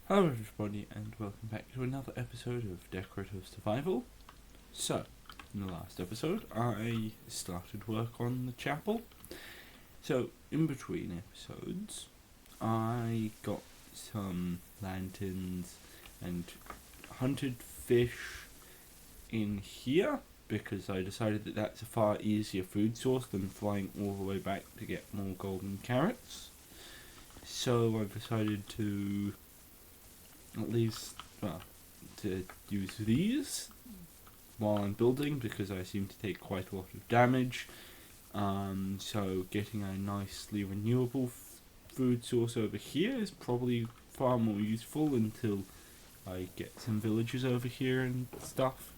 Hello everybody and welcome back to another episode of Decorative Survival. So, in the last episode I started work on the chapel. So, in between episodes I got some lanterns and hunted fish in here because I decided that that's a far easier food source than flying all the way back to get more golden carrots. So I've decided to to use these while I'm building because I seem to take quite a lot of damage. So getting a nicely renewable food source over here is probably far more useful until I get some villagers over here and stuff.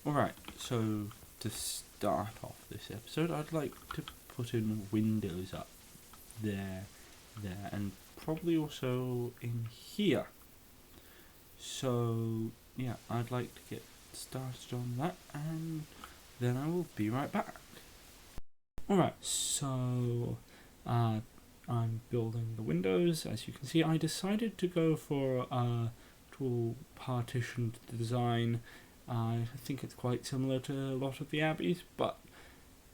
Alright, so to start off this episode, I'd like to put in windows up there, and probably also in here. So, yeah, I'd like to get started on that, and then I will be right back. Alright, so I'm building the windows. As you can see, I decided to go for a tool partitioned design. I think it's quite similar to a lot of the abbeys, but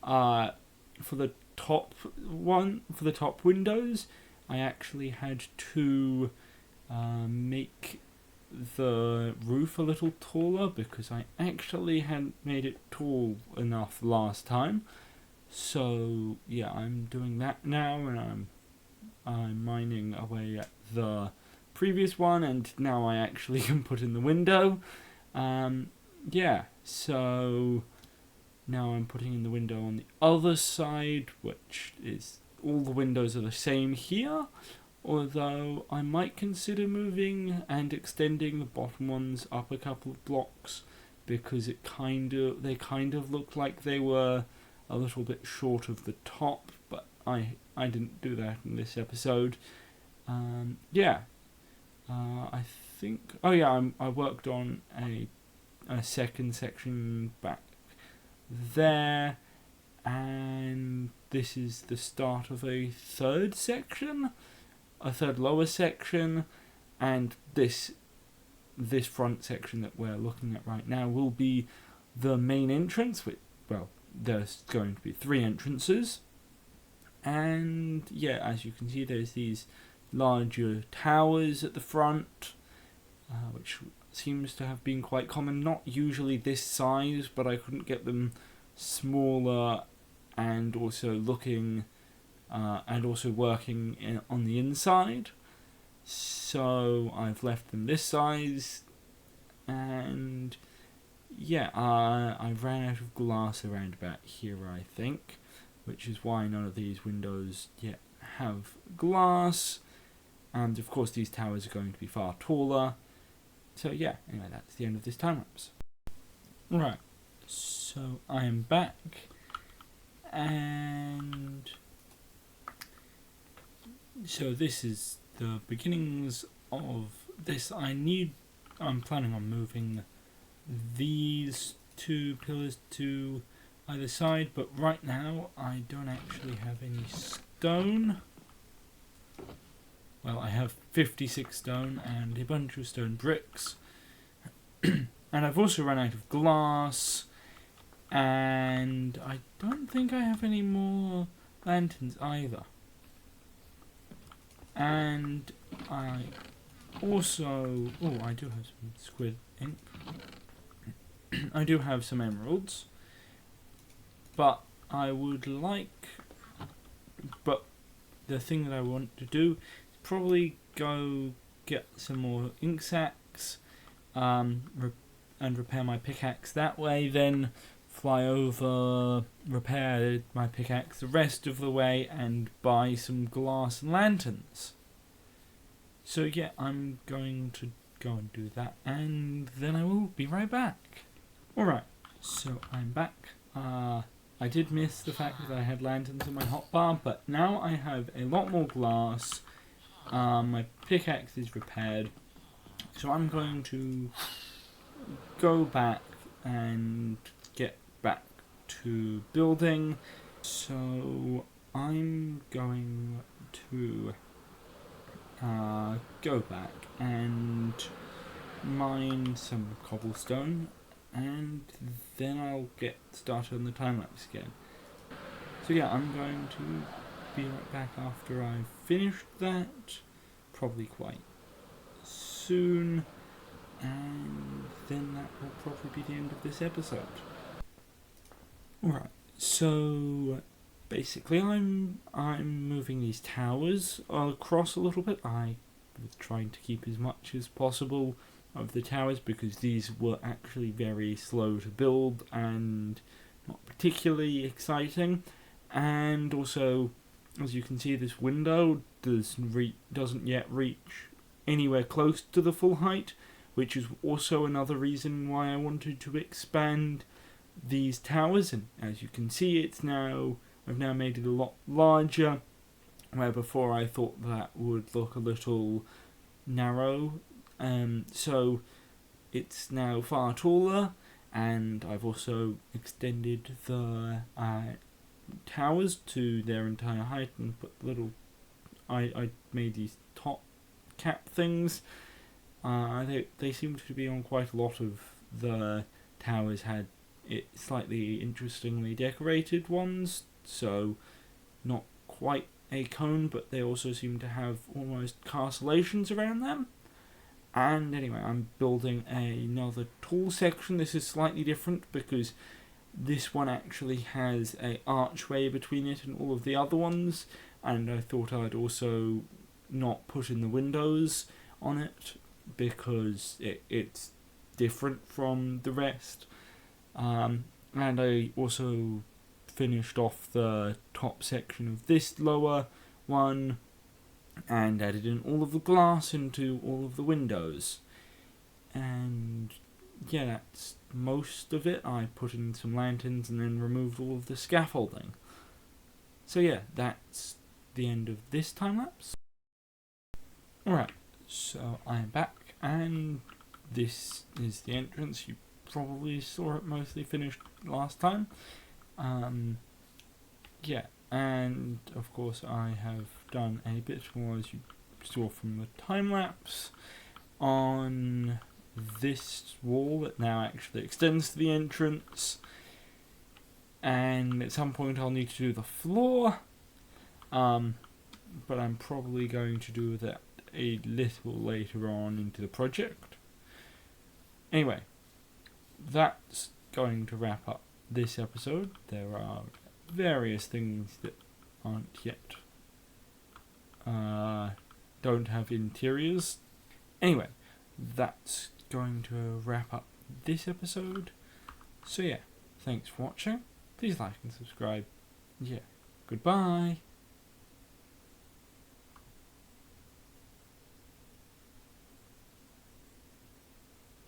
for the top windows, I actually had to make the roof a little taller because I actually hadn't made it tall enough last time. So yeah, I'm doing that now, and I'm mining away at the previous one, and now I actually can put in the window. Yeah, so now I'm putting in the window on the other side, which is all the windows are the same here. Although I might consider moving and extending the bottom ones up a couple of blocks because they kind of look like they were a little bit short of the top, but I didn't do that in this episode. I think I worked on a second section back there, and this is the start of a third section. A third lower section, and this front section that we're looking at right now will be the main entrance. There's going to be 3 entrances, and yeah, as you can see, there's these larger towers at the front, which seems to have been quite common. Not usually this size, but I couldn't get them smaller and also working on the inside, so I've left them this size. And yeah, I ran out of glass around about here, I think, which is why none of these windows yet have glass, and of course these towers are going to be far taller. So yeah, anyway, that's the end of this time lapse. Right, so I am back, and so this is the beginnings of this. I'm planning on moving these 2 pillars to either side, but right now I don't actually have any stone. Well, I have 56 stone and a bunch of stone bricks. And I've also run out of glass, and I don't think I have any more lanterns either. And I also... I do have some squid ink. I do have some emeralds. But the thing that I want to do is probably go get some more ink sacks, and repair my pickaxe that way, then fly over, repair my pickaxe the rest of the way, and buy some glass and lanterns. So yeah, I'm going to go and do that, and then I will be right back. Alright, so I'm back. I did miss the fact that I had lanterns in my hotbar, but now I have a lot more glass. My pickaxe is repaired, so I'm going to go back and get back to building. So I'm going to go back and mine some cobblestone, and then I'll get started on the time-lapse again. So yeah, I'm going to be right back after I've finished that, probably quite soon, and then that will probably be the end of this episode. Alright, so basically I'm moving these towers across a little bit. I was trying to keep as much as possible of the towers because these were actually very slow to build and not particularly exciting. And also, as you can see, this window doesn't yet reach anywhere close to the full height, which is also another reason why I wanted to expand these towers. And as you can see, I've now made it a lot larger, where before I thought that would look a little narrow. So it's now far taller, and I've also extended the towers to their entire height and put I made these top cap things. They seem to be on quite a lot of the towers had it slightly interestingly decorated ones, so not quite a cone, but they also seem to have almost castellations around them. And anyway, I'm building another tall section. This is slightly different because this one actually has an archway between it and all of the other ones, and I thought I'd also not put in the windows on it because it's different from the rest. And I also finished off the top section of this lower one and added in all of the glass into all of the windows. And yeah, that's most of it. I put in some lanterns and then removed all of the scaffolding. So yeah, that's the end of this time-lapse. Alright, so I'm back, and this is the entrance. You probably saw it mostly finished last time. Yeah, and of course I have done a bit more, as you saw from the time-lapse, on this wall that now actually extends to the entrance, and at some point I'll need to do the floor, but I'm probably going to do that a little later on into the project. Anyway, that's going to wrap up this episode. There are various things that aren't yet don't have interiors. Anyway, that's going to wrap up this episode. So yeah, thanks for watching. Please like and subscribe. Yeah, goodbye.